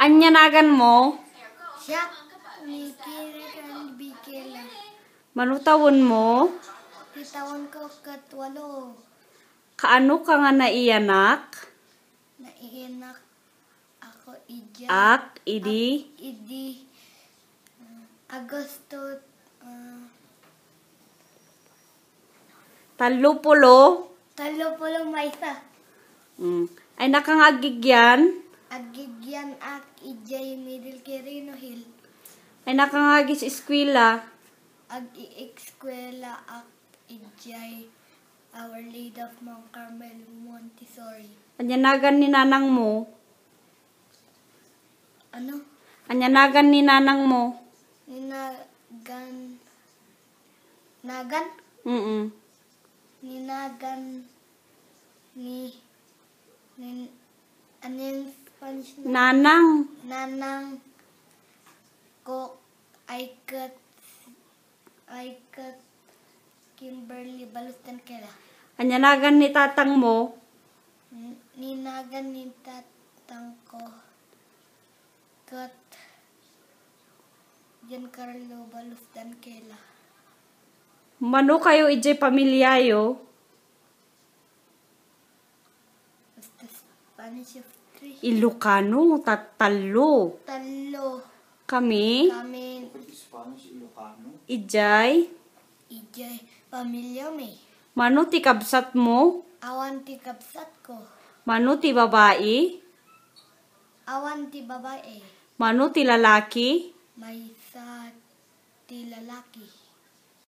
Anyanagan mo? Siya, mikiri kan bikila. Manutawon mo? Itawan ko katwalo. Kaano ka nga naiyanak? Naiinak ako ija. Ak, idi? Idi. Agosto. Talupulo? Talo po lang maisa. Ay nakangagigyan? Agigyan ak ijay middle Quirino Hill. Ay nakangagis eskwela? Ag-i-eskwela ak ijay Our Lady of Mount Carmel Montessori. Anyanagan ni nanang mo? Ano? Anyanagan ni nanang mo? Ninagan. Nagan? Ninagan ano yung Spanish na? Nanang. Nanang ko ay kat Kimberly Balustan Kela. Anyanagan ni tatang mo? Ninagan ni tatang ko kat Giancarlo Balustan Kela. Mano kayo ijay pamilyayo? Basta Spanish of 3. Ilocano, tatalo. Talo. Kami? Kami Ijay? ijay pamilya may. Mano ti kabsat mo? Awan ti kapsat ko. Mano ti babae? Awan ti babae. Mano ti lalaki? May sa ti lalaki.